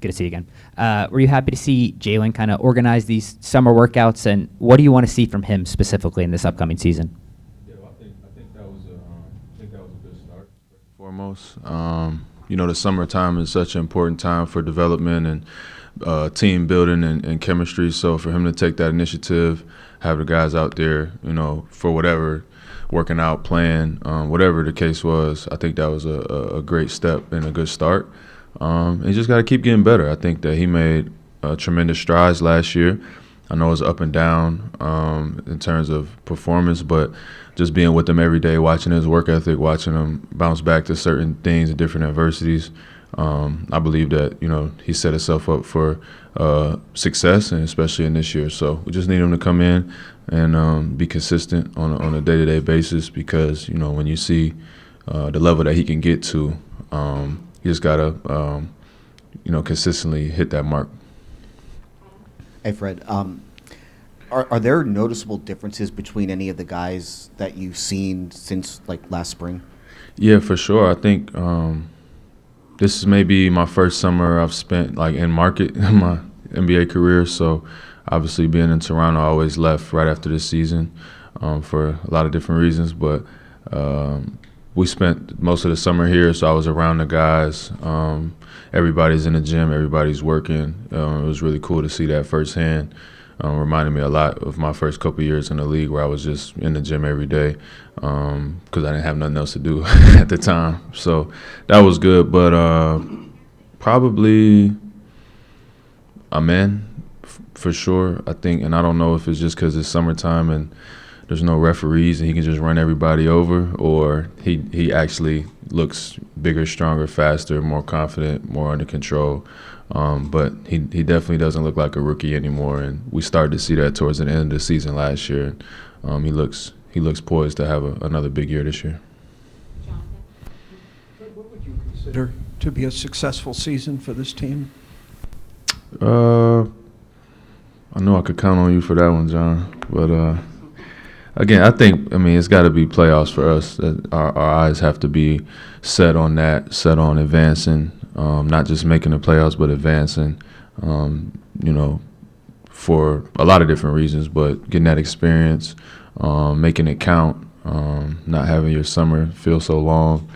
Good to see you again. Were you happy to see Jalen kind of organize these summer workouts, and what do you want to see from him specifically in this upcoming season? Yeah, well, I think that was a good start. Foremost, the summertime is such an important time for development and team building and chemistry. So for him to take that initiative, have the guys out there, for whatever, working out, playing, whatever the case was, I think that was a great step and a good start. He just got to keep getting better. I think that he made tremendous strides last year. I know it was up and down in terms of performance, but just being with him every day, watching his work ethic, watching him bounce back to certain things and different adversities, I believe that, he set himself up for success, and especially in this year. So we just need him to come in and be consistent on a day-to-day basis, because, when you see the level that he can get to, you just got to, consistently hit that mark. Hey, Fred, are there noticeable differences between any of the guys that you've seen since, last spring? Yeah, for sure. I think this is maybe my first summer I've spent, in market in my NBA career. So obviously being in Toronto, I always left right after this season for a lot of different reasons. But we spent most of the summer here, so I was around the guys. Everybody's in the gym, everybody's working. It was really cool to see that firsthand. Reminded me a lot of my first couple of years in the league, where I was just in the gym every day because I didn't have nothing else to do at the time. So that was good, but probably a man for sure, I think. And I don't know if it's just because it's summertime and there's no referees and he can just run everybody over, or he actually looks bigger, stronger, faster, more confident, more under control. But he definitely doesn't look like a rookie anymore, and we started to see that towards the end of the season last year. He looks poised to have another big year this year. What would you consider to be a successful season for this team? I know I could count on you for that one, John, but again, I think, it's got to be playoffs for us. Our eyes have to be set on that, set on advancing, not just making the playoffs, but advancing, for a lot of different reasons, but getting that experience, making it count, not having your summer feel so long.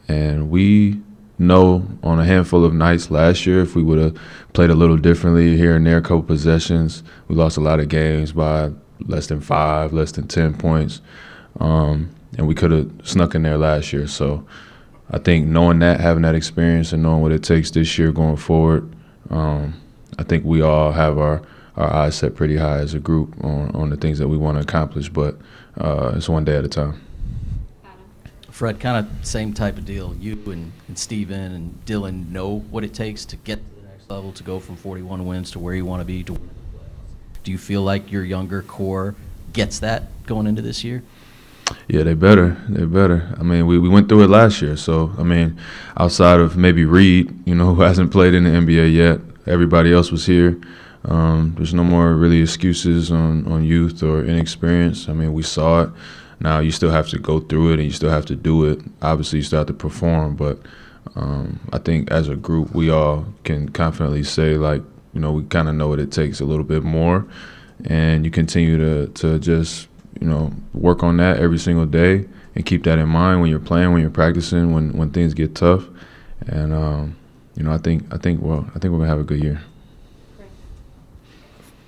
And we know on a handful of nights last year, if we would have played a little differently here and there, a couple possessions, we lost a lot of games by less than 5, less than 10 points. And we could have snuck in there last year. So I think knowing that, having that experience and knowing what it takes this year going forward, I think we all have our eyes set pretty high as a group on the things that we want to accomplish, but it's one day at a time. Fred, kind of same type of deal. You and Steven and Dylan know what it takes to get to the next level, to go from 41 wins to where you want to be. Do you feel like your younger core gets that going into this year? Yeah, they better. We went through it last year. So, outside of maybe Reed, who hasn't played in the NBA yet, everybody else was here. There's no more really excuses on youth or inexperience. We saw it. Now you still have to go through it and you still have to do it. Obviously, you still have to perform. But I think as a group, we all can confidently say, we kind of know what it takes a little bit more. And you continue to just, work on that every single day and keep that in mind when you're playing, when you're practicing, when things get tough. And, I think we're going to have a good year.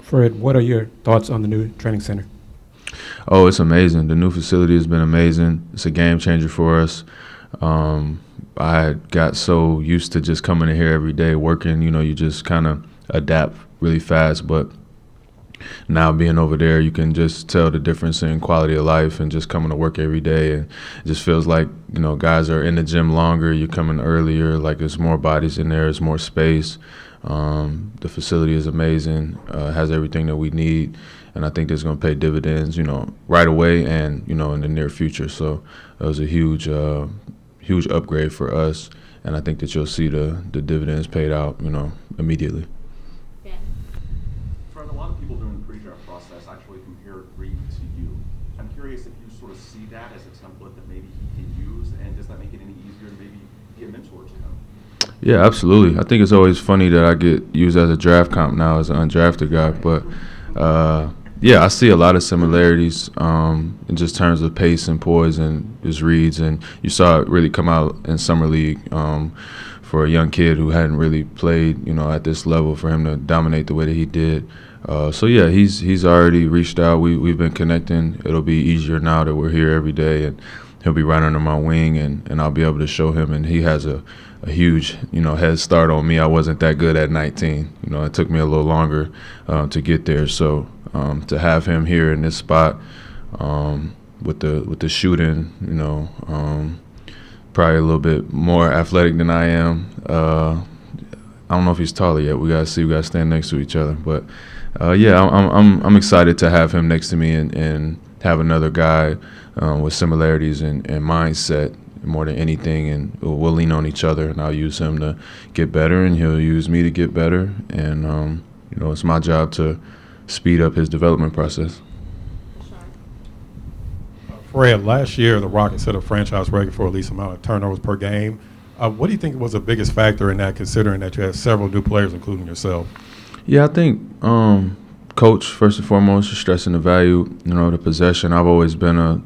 Fred, what are your thoughts on the new training center? Oh, it's amazing. The new facility has been amazing. It's a game changer for us. I got so used to just coming in here every day working, you just kind of adapt really fast. But now being over there, you can just tell the difference in quality of life and just coming to work every day. And it just feels like, guys are in the gym longer. You're coming earlier. There's more bodies in there. There's more space. The facility is amazing. Has everything that we need. And I think it's going to pay dividends, right away and, in the near future. So it was a huge upgrade for us. And I think that you'll see the dividends paid out, immediately. Fred, a lot of people during the pre-draft process actually compared Reed to you. I'm curious if you sort of see that as a template that maybe he can use, and does that make it any easier to maybe be a mentor to him? Yeah, absolutely. I think it's always funny that I get used as a draft comp now as an undrafted guy, but yeah, I see a lot of similarities in just terms of pace and poise and his reads, and you saw it really come out in summer league for a young kid who hadn't really played, at this level, for him to dominate the way that he did. So yeah, he's already reached out. We've been connecting. It'll be easier now that we're here every day, and he'll be right under my wing, and I'll be able to show him. And he has a huge, head start on me. I wasn't that good at 19. It took me a little longer to get there. So to have him here in this spot with the shooting, probably a little bit more athletic than I am. I don't know if he's taller yet. We gotta see. We gotta stand next to each other. But yeah, I'm excited to have him next to me and have another guy with similarities and mindset more than anything, and we'll lean on each other, and I'll use him to get better, and he'll use me to get better, and it's my job to speed up his development process. Fred, last year the Rockets set a franchise record for at least amount of turnovers per game. What do you think was the biggest factor in that, considering that you had several new players, including yourself? Yeah, I think coach, first and foremost, is stressing the value, the possession. I've always been a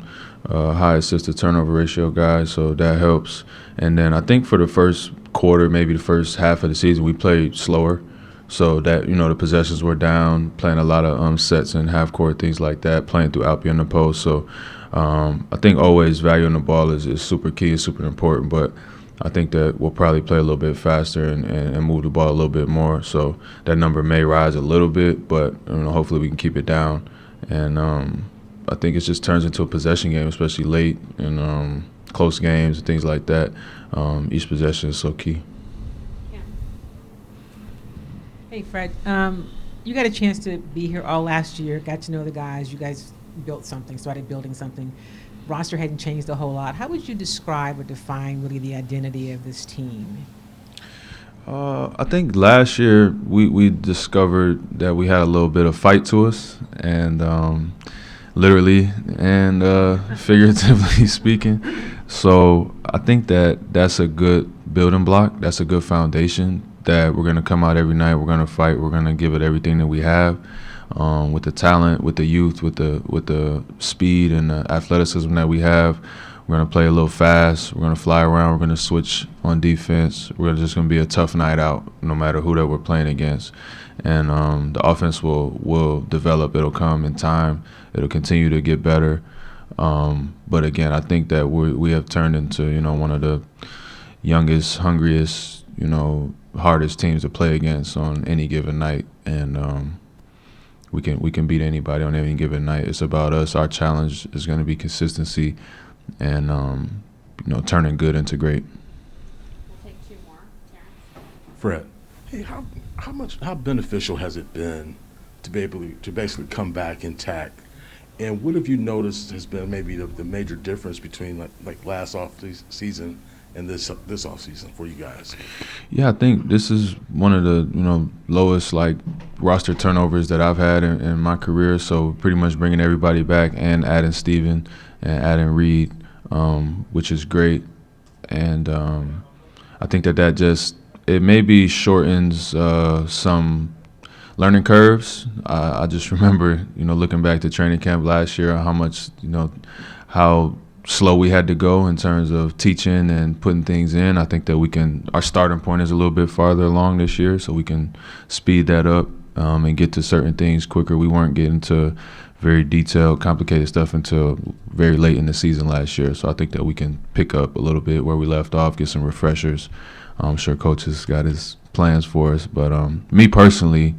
high assist to turnover ratio guy, so that helps. And then I think for the first quarter, maybe the first half of the season, we played slower. So that, the possessions were down, playing a lot of sets and half court, things like that, playing through Alpi in the post. So I think always value on the ball is super key, is super important. But I think that we'll probably play a little bit faster and move the ball a little bit more. So that number may rise a little bit, but hopefully we can keep it down. And I think it just turns into a possession game, especially late in close games and things like that. Each possession is so key. Hey, Fred, you got a chance to be here all last year, got to know the guys. You guys built something, started building something. Roster hadn't changed a whole lot. How would you describe or define really the identity of this team? I think last year we discovered that we had a little bit of fight to us, and literally and figuratively speaking. So I think that's a good building block. That's a good foundation that we're going to come out every night. We're going to fight. We're going to give it everything that we have, with the talent, with the youth, with the speed and the athleticism that we have. We're going to play a little fast. We're going to fly around. We're going to switch on defense. We're just going to be a tough night out no matter who that we're playing against. And the offense will develop. It'll come in time. It'll continue to get better. But again, I think that we have turned into, one of the youngest, hungriest, hardest teams to play against on any given night. And we can beat anybody on any given night. It's about us. Our challenge is going to be consistency and turning good into great. We'll take two more. Terrence. Fred, hey, how beneficial has it been to be able to basically come back intact? And what have you noticed has been maybe the major difference between like last off season and this off season for you guys? Yeah, I think this is one of the lowest roster turnovers that I've had in my career. So pretty much bringing everybody back and adding Steven and adding Reed, which is great. And I think that just it maybe shortens some learning curves. I just remember looking back to training camp last year, how much how slow we had to go in terms of teaching and putting things in. I think that our starting point is a little bit farther along this year, so we can speed that up and get to certain things quicker. We weren't getting to very detailed, complicated stuff until very late in the season last year. So I think that we can pick up a little bit where we left off, get some refreshers. I'm sure Coach has got his plans for us. But me personally,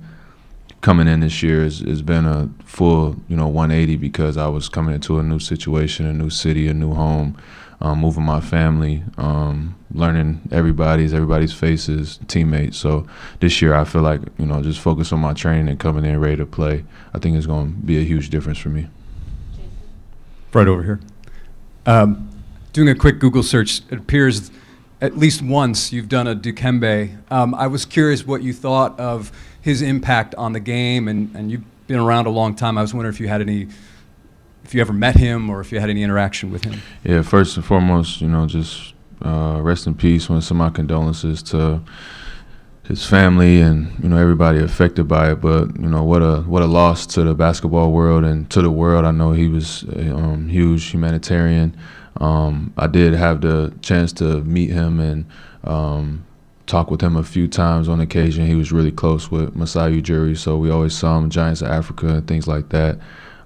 coming in this year has been a full 180, because I was coming into a new situation, a new city, a new home, moving my family, learning everybody's faces, teammates. So this year I feel like just focus on my training and coming in ready to play. I think it's going to be a huge difference for me. Right over here. Doing a quick Google search, it appears at least once you've done a Dikembe. I was curious what you thought of his impact on the game, and you've been around a long time. I was wondering if you ever met him or if you had any interaction with him. Yeah, first and foremost, just rest in peace. Want to send my condolences to his family and everybody affected by it. But what a loss to the basketball world and to the world. I know he was a huge humanitarian. I did have the chance to meet him and talk with him a few times on occasion. He was really close with Masai Ujiri, so we always saw him Giants of Africa and things like that.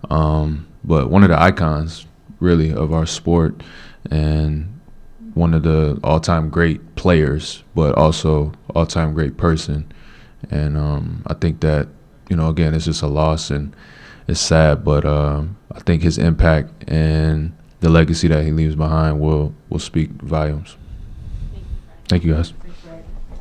But one of the icons, really, of our sport, and one of the all-time great players, but also all-time great person. And I think that, again, it's just a loss and it's sad, but I think his impact and the legacy that he leaves behind will speak volumes. Thank you, Fred. Thank you, guys.